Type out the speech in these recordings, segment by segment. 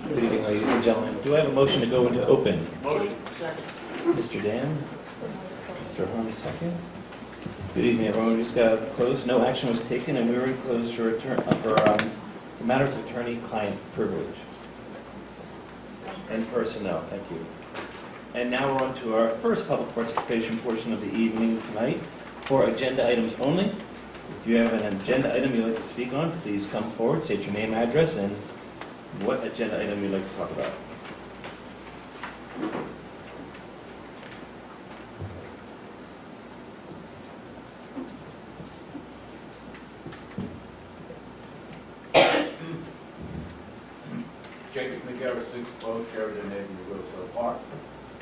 Good evening, ladies and gentlemen. Do I have a motion to go into open? Motion. Second. Mr. Dan? Mr. Holmes, second. Good evening, everyone. We just got closed. No action was taken, and we were closed for matters of attorney-client privilege and personnel. Thank you. And now we're on to our first public participation portion of the evening tonight for agenda items only. If you have an agenda item you'd like to speak on, please come forward, state your name, address, and what agenda item you'd like to talk about. Jacob McGarrett, 612 Sheridan Avenue, Roselle Park.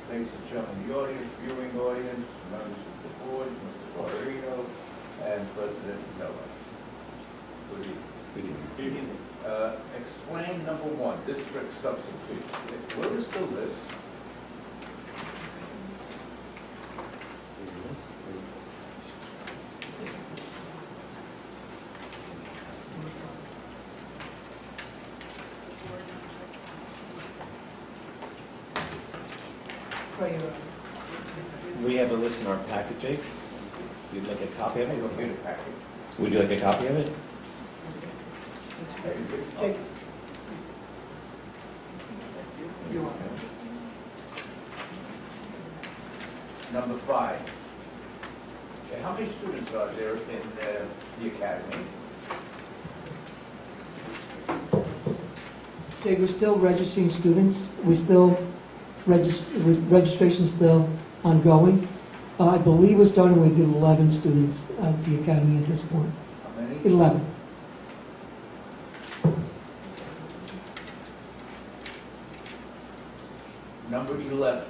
Ladies and gentlemen, the audience, viewing audience, members of the board, Mr. Guarino, and President Miller. Good evening. Good evening. Good evening. Explain number one, district substitutes. Where is the list? We have a list in our packet, Jake. You'd like a copy of I it? don't get a packet. Would you like a copy of it? Number five. Okay, how many students are there in the academy? Jake, we're still registering students. We still registration still ongoing. I believe we're starting with 11 students at the academy at this point. How many? 11. Number 11.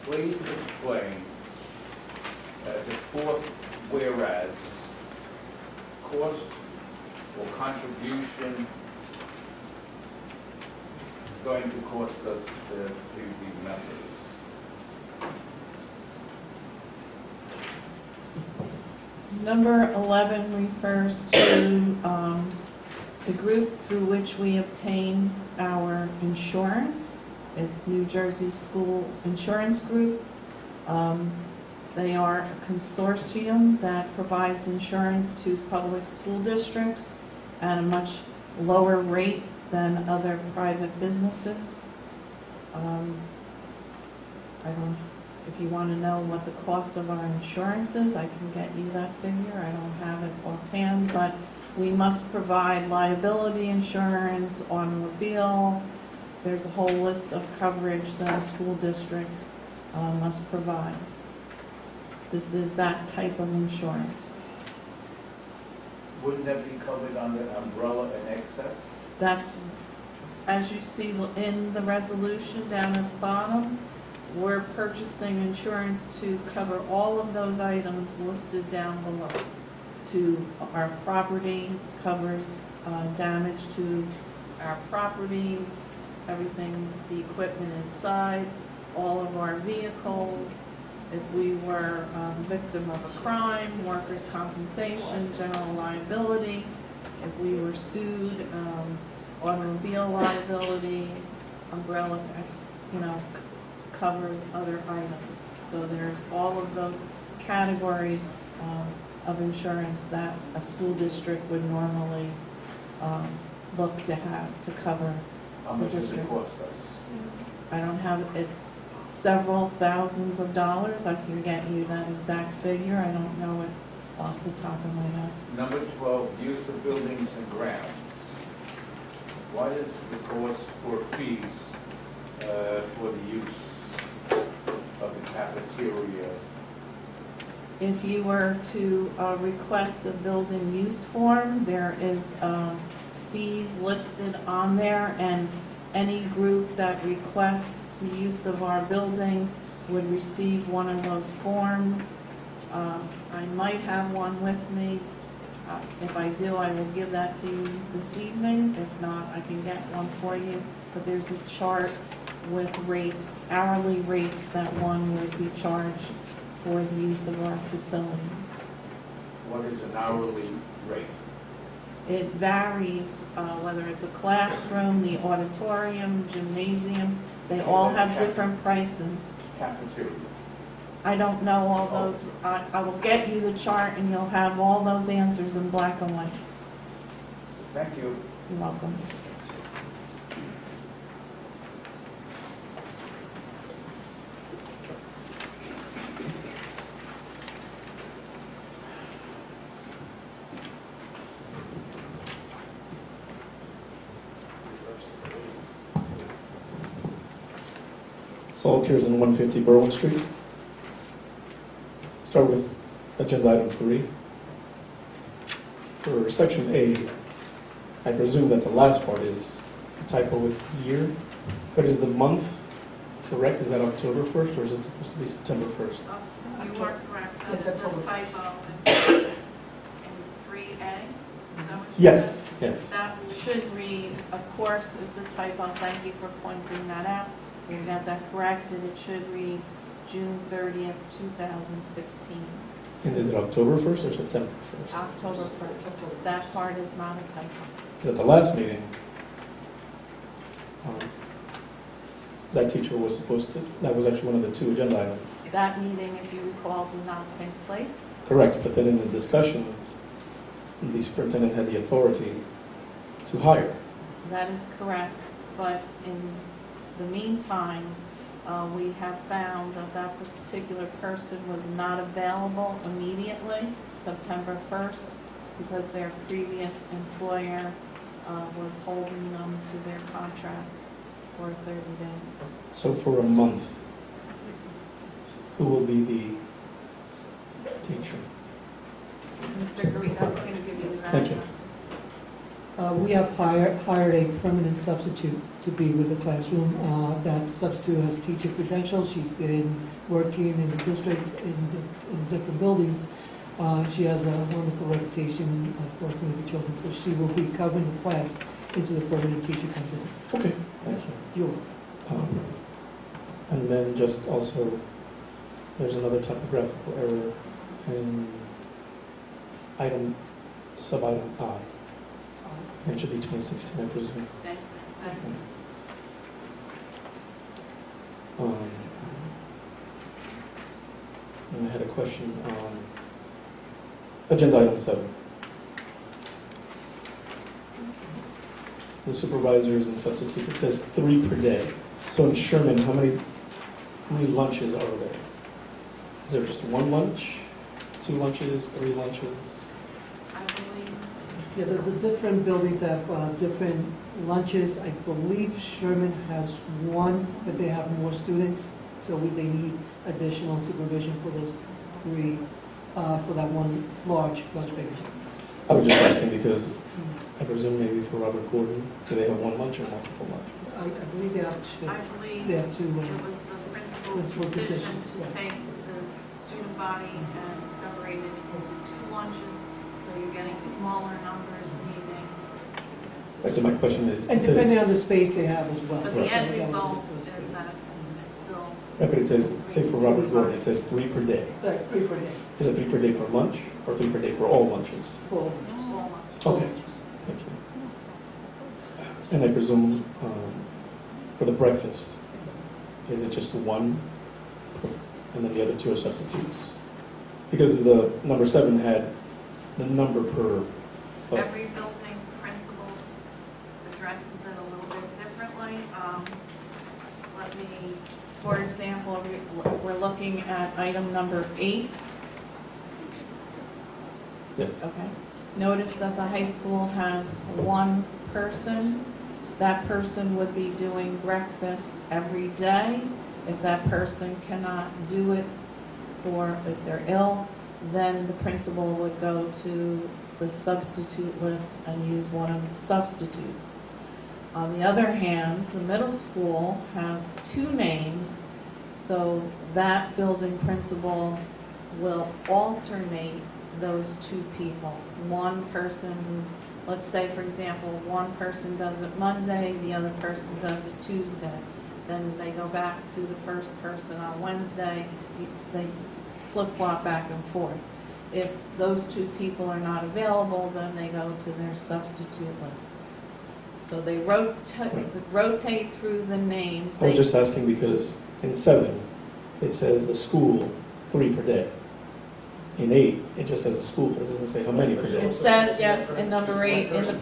Please explain the fourth whereas, cost or contribution going to cost us to the members. Number 11 refers to the group through which we obtain our insurance. It's New Jersey School Insurance Group. They are a consortium that provides insurance to public school districts at a much lower rate than other private businesses. If you want to know what the cost of our insurance is, I can get you that figure. I don't have it offhand, but we must provide liability insurance, automobile. There's a whole list of coverage that a school district must provide. This is that type of insurance. Wouldn't that be covered under umbrella and excess? That's, as you see in the resolution down at the bottom, we're purchasing insurance to cover all of those items listed down below. To our property, covers damage to our properties, everything, the equipment inside, all of our vehicles. If we were the victim of a crime, workers' compensation, general liability. If we were sued, automobile liability, umbrella, covers other items. So there's all of those categories of insurance that a school district would normally look to have to cover How the much does it district. cost us? I don't have, it's several thousands of dollars. I can get you that exact figure. I don't know it off the top of my head. Number 12, use of buildings and grounds. What is the cost or fees for the use of the cafeteria? If you were to request a building use form, there is fees listed on there, and any group that requests the use of our building would receive one of those forms. I might have one with me. If I do, I will give that to you this evening. If not, I can get one for you. But there's a chart with rates, hourly rates that one would be charged for the use of our facilities. What is an hourly rate? It varies, whether it's a classroom, the auditorium, gymnasium, they all have different prices. Cafeteria. I don't know all those, I will get you the chart and you'll have all those answers in black and white. Thank you. You're welcome. Soul Cares on 150 Berwyn Street. Start with agenda item 3. For section A, I presume that the last part is a typo with year, but is the month correct? Is that October 1st or is it supposed to be September 1st? You are correct, Yes, that's a October. typo in 3A, is that what you Yes, said? yes. That should read, of course, it's a typo, thank you for pointing that out. We got that corrected, it should read June 30th, 2016, And is it October 1st or September 1st? October 1st. That part is not a typo. Because at the last meeting, that teacher was supposed to, that was actually one of the 2 agenda items. That meeting, if you recall, did not take place. Correct, but then in the discussions, the superintendent had the authority to hire. That is correct, but in the meantime, we have found that that particular person was not available immediately, September 1st, because their previous employer was holding them to their contract for 30 days. So for a month, who will be the teacher? Mr. Garrido, I'm going to give you that. Thank you. We have hired a permanent substitute to be with the classroom. That substitute has teacher credentials. She's been working in the district in different buildings. She has a wonderful reputation of working with the children, so she will be covering the class until the permanent teacher comes in. Okay, thank you. You're welcome. And then just also, there's another typographical error in sub-item I. It should be 2016, I presume. Same. Thank you. And I had a question on agenda item 7. The supervisors and substitutes, it says 3 per day. So in Sherman, how many lunches are there? Is there just 1 lunch, 2 lunches, 3 lunches? I believe, Yeah, the different buildings have different lunches. I believe Sherman has 1, but they have more students, so they need additional supervision for those 3, for that 1 large lunch break. I was just asking because I presume maybe for Robert Gordon, do they have 1 lunch or multiple lunches? I believe they have 2. I believe They have 2. it was the principal's Principal's decision decision, to yeah. take the student body and separate it into 2 lunches, so you're getting smaller numbers meeting. Right, so my question is, And it depending on the says, space they have as well. But Right. the end That was- result that was- is that it's still, right, but it says, say for Robert Gordon, it says 3 per day. That's 3 per day. Is it 3 per day per lunch or 3 per day for all lunches? For so much. Okay, thank you. And I presume for the breakfast, is it just 1 and then the other 2 are substitutes? Because the number 7 had the number per. Every building principal addresses it a little bit differently. Let me, for example, if we're looking at item number 8, Yes. okay, notice that the high school has 1 person. That person would be doing breakfast every day. If that person cannot do it, or if they're ill, then the principal would go to the substitute list and use one of the substitutes. On the other hand, the middle school has 2 names, so that building principal will alternate those 2 people. One person, let's say for example, one person does it Monday, the other person does it Tuesday. Then they go back to the first person on Wednesday, they flip-flop back and forth. if those two people are not available, then they go to their substitute list. So they rotate through the names. I was just asking because in 7, it says the school, 3 per day. In 8, it just says the school, but it doesn't say how many per day. It says, yes, in number 8, in the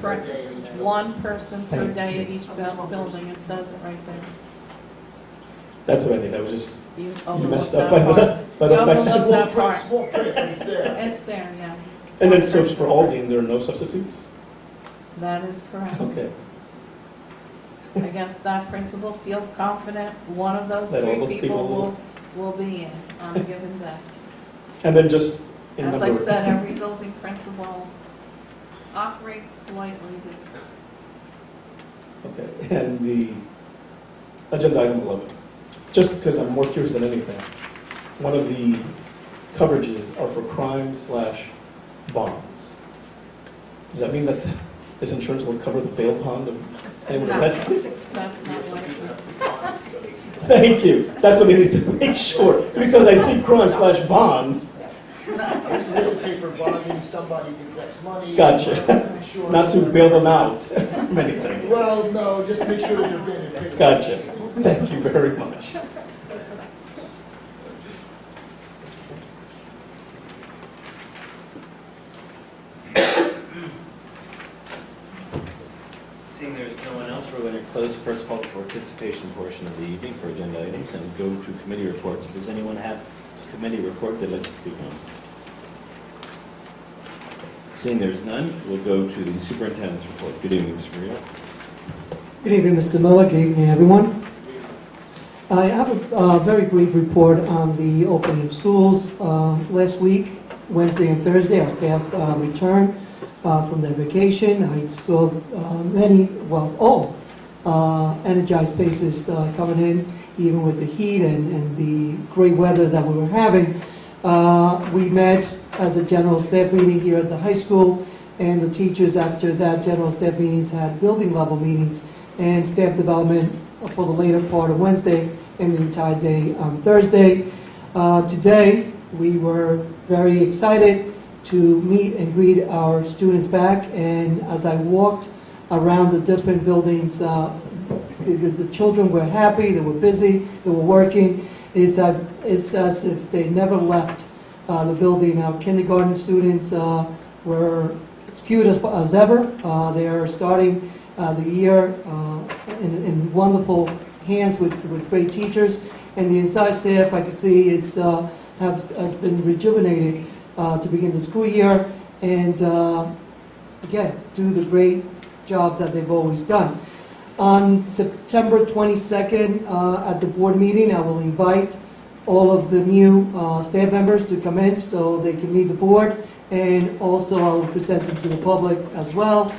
one person per Thank day you. at each building, it says it right there. That's what I need. I was just You you overlooked messed that up by part. the You fact. overlooked that part. Small print, but it's there. It's there, yes. And then, so for Aldine, there are no substitutes? That is correct. Okay. I guess that principal feels confident one of those That all 3 those people will be in on a given day. And then just in As number... I said, every building principal operates slightly different. Okay, and the agenda item 11. Just because I'm more curious than anything, one of the coverages are for crime/bonds. Does that mean that this insurance will cover the bail bond of anyone No. arrested? That's not what it means. Thank you. That's what I need to make sure. Because I see crime/bonds. We'll pay for bonding somebody to collect money. Gotcha. Sure. Not to bail them out from anything. Well, no, just make sure that they're benefiting. Gotcha. Thank you very much. Seeing there's no one else, we're going to close the first public participation portion of the evening for agenda items and go to committee reports. Does anyone have a committee report they'd like to speak on? Seeing there's none, we'll go to the superintendent's report. Good evening, Mr. Rio. Good evening, Mr. Miller. Good evening, everyone. I have a very brief report on the opening of schools. Last week, Wednesday and Thursday, our staff returned from their vacation. I saw all energized faces coming in, even with the heat and the great weather that we were having. We met as a general staff meeting here at the high school, and the teachers after that general staff meetings had building level meetings and staff development for the later part of Wednesday and the entire day on Thursday. Today, we were very excited to meet and greet our students back, and as I walked around the different buildings, the children were happy, they were busy, they were working. It's as if they never left the building. Our kindergarten students were as cute as ever. They are starting the year in wonderful hands with great teachers, and the inside staff, I can see, has been rejuvenated to begin the school year, and again, do the great job that they've always done. On September 22nd, at the board meeting, I will invite all of the new staff members to come in so they can meet the board, and also I will present them to the public as well.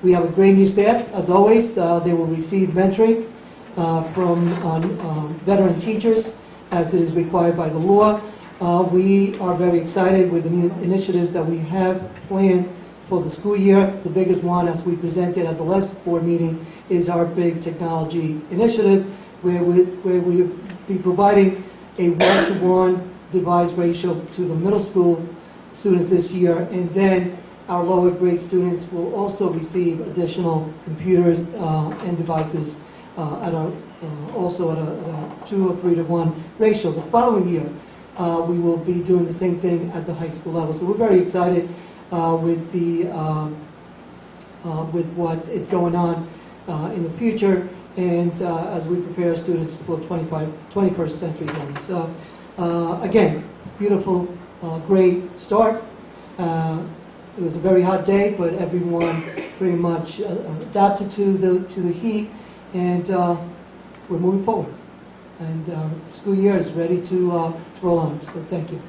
We have a great new staff, as always. They will receive mentoring from veteran teachers, as it is required by the law. We are very excited with the new initiatives that we have planned for the school year. The biggest one, as we presented at the last board meeting, is our big technology initiative, where we be providing a 1-to-1 device ratio to the middle school students this year, and then our lower grade students will also receive additional computers and devices also at a 2 or 3-to-1 ratio. The following year, we will be doing the same thing at the high school level. So we're very excited with what is going on in the future, and as we prepare students for 21st century learning. So again, beautiful, great start. It was a very hot day, but everyone pretty much adapted to the heat, and we're moving forward. And our school year is ready to roll on. So thank you.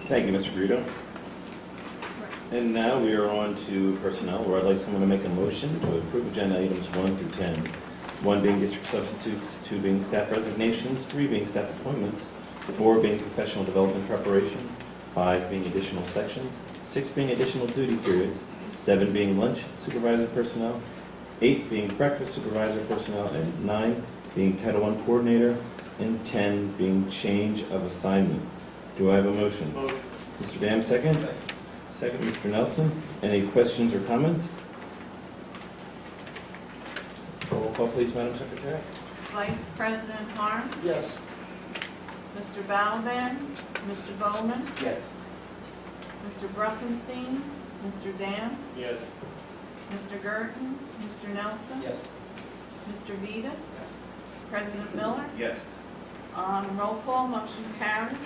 Thank you, Mr. Guido. And now we are on to personnel, where I'd like someone to make a motion to approve agenda items 1 through 10. 1 being district substitutes, 2 being staff resignations, 3 being staff appointments, 4 being professional development preparation, 5 being additional sections, 6 being additional duty periods, 7 being lunch supervisor personnel, 8 being breakfast supervisor personnel, and 9 being Title I coordinator, and 10 being change of assignment. Do I have a motion? Motion. Mr. Dam, second? Second, Mr. Nelson. Any questions or comments? Roll call, please, Madam Secretary. Vice President Harms? Yes. Mr. Balaban? Mr. Bowman? Yes. Mr. Bruckenstein? Mr. Dam? Yes. Mr. Gerton? Mr. Nelson? Yes. Mr. Vita? Yes. President Miller? Yes. On roll call, motion carries.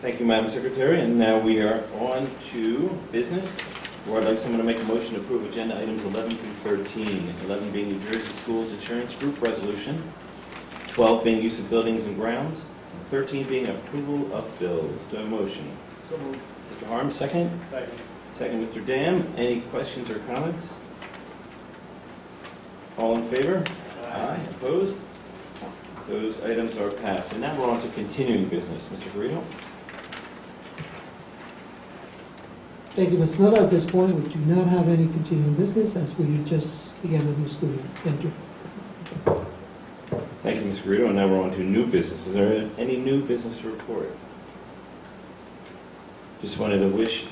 Thank you, Madam Secretary. And now we are on to business, where I'd like someone to make a motion to approve agenda items 11 through 13. 11 being New Jersey Schools Insurance Group Resolution, 12 being use of buildings and grounds, and 13 being approval of bills. Do I have a motion? So moved. Mr. Harms, second? Second. Second, Mr. Dam. Any questions or comments? All in favor? Aye. Opposed? Those items are passed. And now we're on to continuing business. Mr. Garrido? Thank you, Mr. Miller. At this point, we do not have any continuing business as we just began the new school year. Thank you. Thank you, Mr. Garrido. And now we're on to new business. Is there any new business to report? Just wanted to wish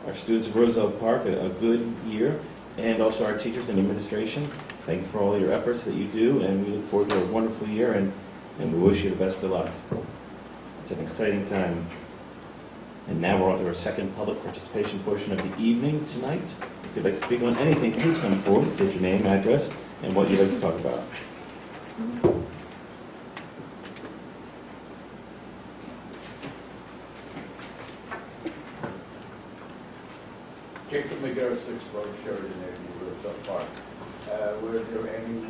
our students of Roselle Park a good year, and also our teachers and administration. Thank you for all your efforts that you do, and we look forward to a wonderful year, and we wish you the best of luck. It's an exciting time. And now we're on to our second public participation portion of the evening tonight. If you'd like to speak on anything, please come forward, state your name, address, and what you'd like to talk about. Jacob McGarrett, 6 Road, Sheridan Avenue, Roselle Park. Were there any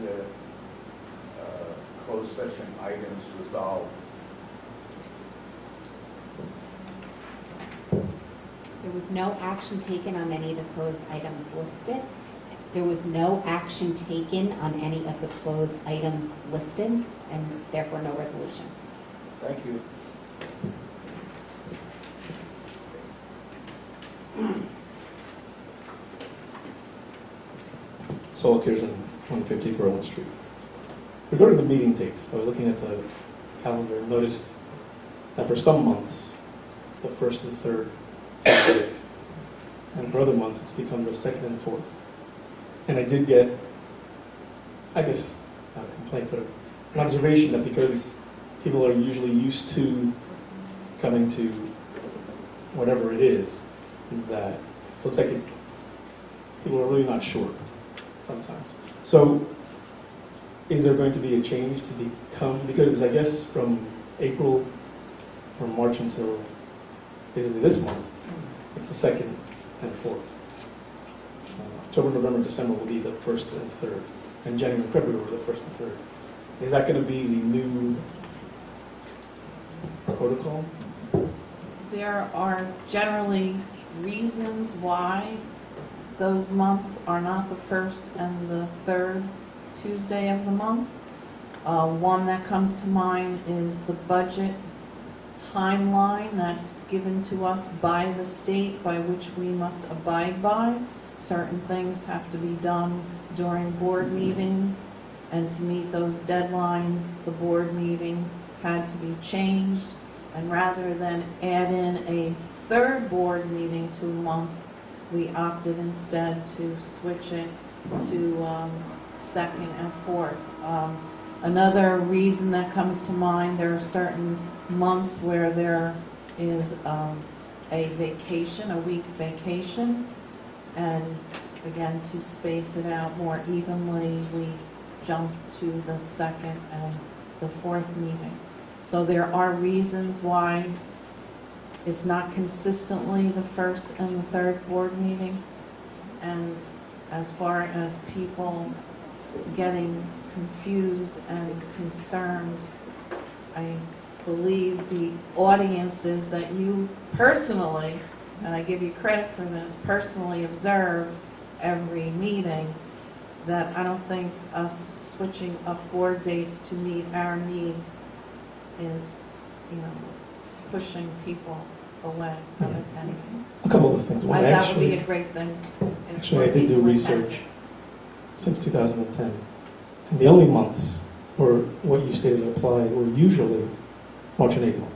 closed session items resolved? There was no action taken on any of the closed items listed. There was no action taken on any of the closed items listed, and therefore no resolution. Thank you. Sol occurs on 150 Berlin Street. Regarding the meeting dates, I was looking at the calendar and noticed that for some months, it's the first and third Tuesday. And for other months, it's become the second and fourth. And I did get, I guess, not a complaint, but an observation that because people are usually used to coming to whatever it is, that it looks like people are really not sure sometimes. So is there going to be a change to become, because I guess from April or March until basically this month, it's the second and fourth. October, November, December will be the first and third, and January and February were the first and third. Is that going to be the new protocol? There are generally reasons why those months are not the first and the third Tuesday of the month. One that comes to mind is the budget timeline that's given to us by the state, by which we must abide by. Certain things have to be done during board meetings, and to meet those deadlines, the board meeting had to be changed. And rather than add in a third board meeting to a month, we opted instead to switch it to second and fourth. Another reason that comes to mind, there are certain months where there is a vacation, a week vacation, and again, to space it out more evenly, we jump to the second and the fourth meeting. So there are reasons why it's not consistently the first and the third board meeting. And as far as people getting confused and concerned, I believe the audiences that you personally, and I give you credit for this, personally observe every meeting, that I don't think us switching up board dates to meet our needs is, pushing people away from attending. A couple of things. One, That would be a great thing. if Actually, I more did do people research attended. since 2010, and the only months or what you stated apply, were usually March and April,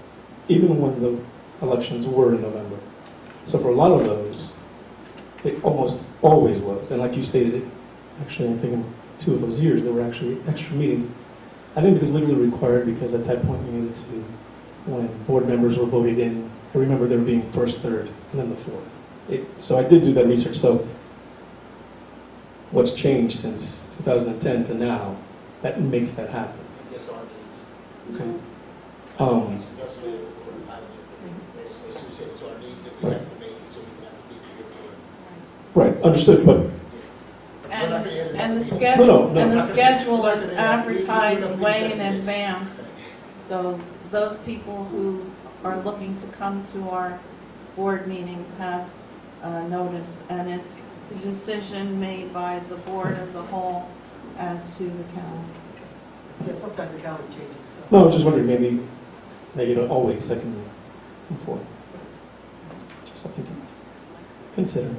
even when the elections were in November. So for a lot of those, it almost always was. And like you stated, actually, I think in 2 of those years, there were actually extra meetings. I think because legally required, because at that point you needed to, when board members were voted in, I remember there being first, third, and then the fourth. So I did do that research. So what's changed since 2010 to now that makes that happen? I guess our needs. Okay. That's what as Sue said, it's our needs that we Right. have to make it so we can have a big year for it. Right, understood, but We're not gonna edit And that. the schedule, No. and the schedule We're not is gonna edit. advertised We way in recess this. advance. So those people who are looking to come to our board meetings have notice, and it's the decision made by the board as a whole as to the calendar. Yeah, sometimes the calendar changes. So. no, I was just wondering, maybe make it always second and fourth. Just something to consider.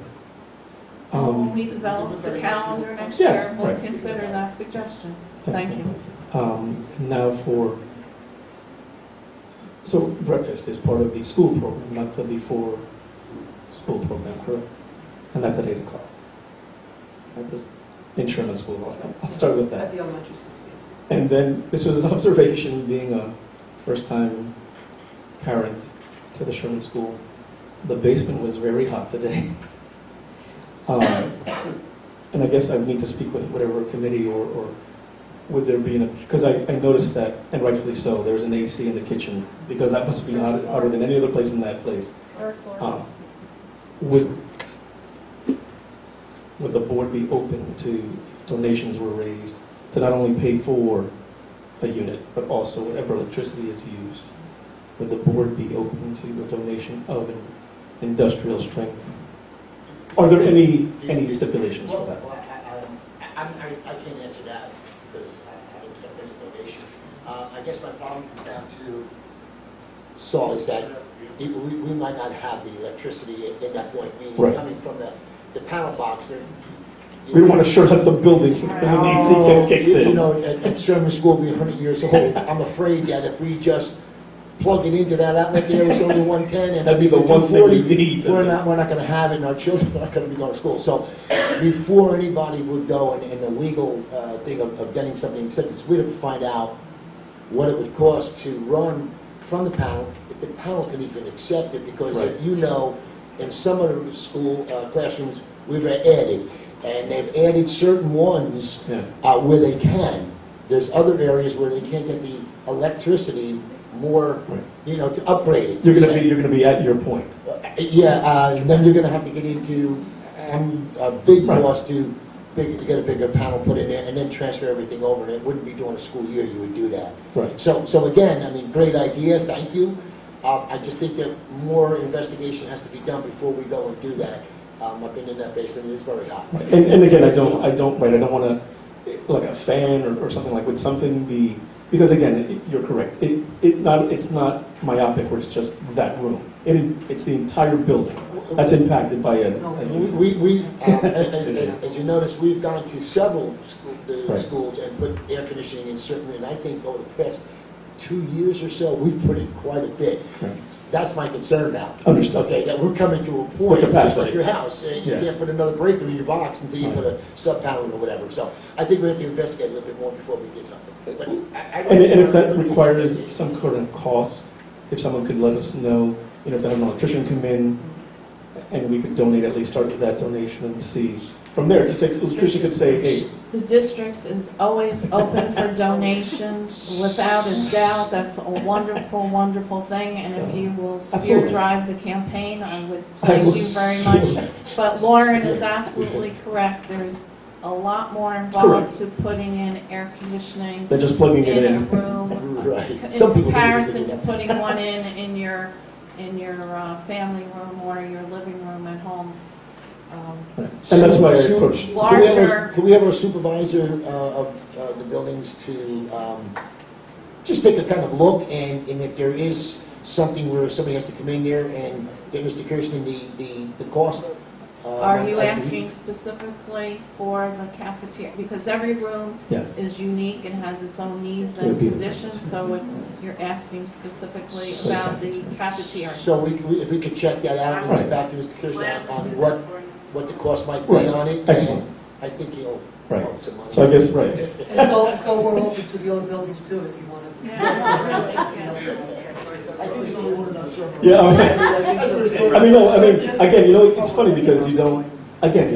When we develop the calendar next Yeah, year, we'll right. consider that suggestion. Thank you. And now so breakfast is part of the school program, not the before school program, correct? And that's at 8 o'clock. At the in Sherman School. I'll start with that. At the elementary schools, yes. And then this was an observation, being a first-time parent to the Sherman School. The basement was very hot today. And I guess I need to speak with whatever committee or would there be, because I noticed that, and rightfully so, there's an AC in the kitchen, because that must be hotter than any other place in that place. Would the board be open to, if donations were raised, to not only pay for a unit, but also whatever electricity is used? Would the board be open to a donation of an industrial strength? Are there any stipulations for that? Well, I can't answer that because I haven't accepted any donation. I guess my problem comes down to, Saul, is that we might not have the electricity in that point, meaning Right. coming from the panel box. We want to shut up the building because an AC kicked You in. know, at Sherman School being 100 years old, I'm afraid that if we just plug it into that outlet there, it's only 110 and That'd be the it's one thing we 240, need to we're just- not going to have it, and our children are not going to be going to school. So before anybody would go and the legal thing of getting something accepted, we'd have to find out what it would cost to run from the panel, if the panel can even accept it, because Right. you know, in some of the school classrooms, we've added, and they've added certain ones Yeah. where they can. There's other areas where they can't get the electricity more, Right. you know, to upgrade it. You're say. going to be at your point. And then you're going to have to get into a big Right. cost to get a bigger panel put in there, and then transfer everything over. And it wouldn't be during a school year you would do that. Right. So again, I mean, great idea. Thank you. I just think that more investigation has to be done before we go and do that. I've been in that basement; it's very hot. Right. And again, I don't want to, like a fan or something like, would something be, because again, you're correct. It's not myopic where it's just that room. It's the entire building that's impacted by a As you notice, we've gone to several Right. schools and put air conditioning in certain, and I think over the past 2 years or so, we've put in quite a bit. Right. That's my concern now. Understood. Okay, that we're coming to a point, just capacity. like your house, you Yeah. can't put another breaker in your box until you Right. put a sub panel or whatever. So I think we have to investigate a little bit more before we get something. But And if that requires some kind of cost, if someone could let us know, to have an electrician come in, and we could donate, at least start with that donation and see from there. The electrician could say, hey, The district is always open for donations, without a doubt. That's a wonderful, wonderful thing, and if you will spear Absolutely. drive the campaign, I would I thank will you very so- much. But Lauren is absolutely correct. There's a lot more involved Correct. to putting in air conditioning they're just plugging it in a in. room, Right. in Some people comparison do to that. putting one in your family room or your living room at home. Right. And that's why I approached. Larger. Can we have our supervisor of the buildings to just take a kind of look, and if there is something where somebody has to come in there and get Mr. Kirsten the cost Are you I- asking specifically for the cafeteria? Because every room Yes. is unique and has its own needs It would and be the conditions, so you're asking specifically So about the cafeteria. cafeteria. So if we could check that out and Right. get back to Mr. Kirsten on what the cost might be Right. on it. Excellent. I think he'll Right. want some money. So I guess, right. And so we're open to the other buildings too, if you want to. I think he's only ordered on certain. Yeah, I mean, no, I mean, again, it's funny because you don't, again,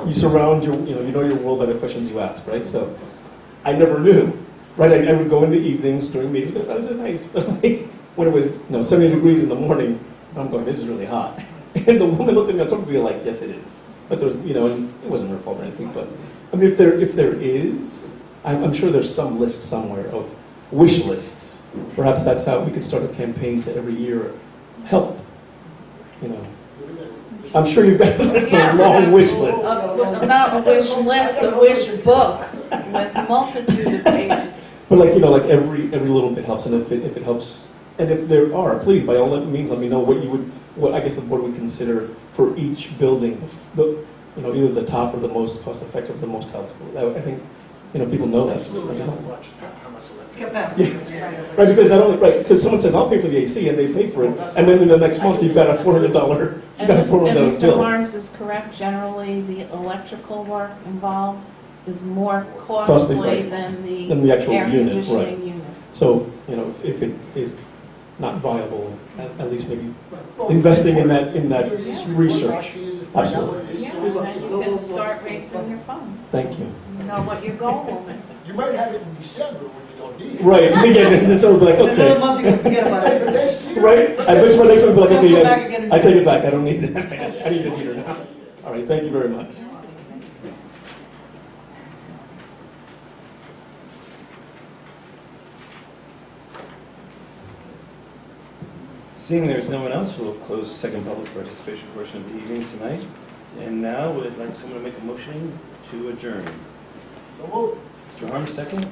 you surround your, you know your world by the questions you ask, right? So I never knew, right? I would go in the evenings during meetings, but this is nice. But like when it was, 70 degrees in the morning, I'm going, this is really hot. And the woman looked at me uncomfortably like, yes, it is. But there was, and it wasn't her fault or anything. But I mean, if there is, I'm sure there's some list somewhere of wish lists. Perhaps that's how we could start a campaign to every year help. I'm sure you've got a long wish list. Not a wish list, a wish book with multitude of pages. But like every little bit helps, and if it helps, and if there are, please by all means let me know what I guess the board would consider for each building, either the top or the most cost effective, the most helpful. I think people know that. How much electricity? Capacity. Right, because someone says I'll pay for the AC and they pay for it, and then in the next month you've got a $400 And Mr. bill. Harms is correct, generally the electrical work involved is more Costly, costly right. than Than the actual air unit, conditioning right. unit. So if it is not viable, at least maybe investing in that research. Absolutely. Yeah, and then you can start raising your funds. Thank you. You know what your goal will be. You might have it in December when you don't need it. Right, and again, and this will be like, Another okay, month you're gonna forget about But it. next year. right? I bet you my next one will be like, We'll okay, come back again in I take June. it back. I don't need that. I need a heater now. All right, thank you very much. Seeing there's no one else, we'll close the second public participation portion of the evening tonight. And now, would like someone to make a motion to adjourn? So moved. Mr. Harms, second?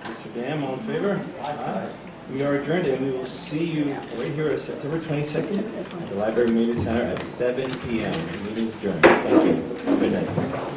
Mr. Dam, all in favor? Aye. We are adjourned, and we will see you right here on September 22nd at the Library Media Center at 7 p.m. The meeting is adjourned. Thank you. Good night.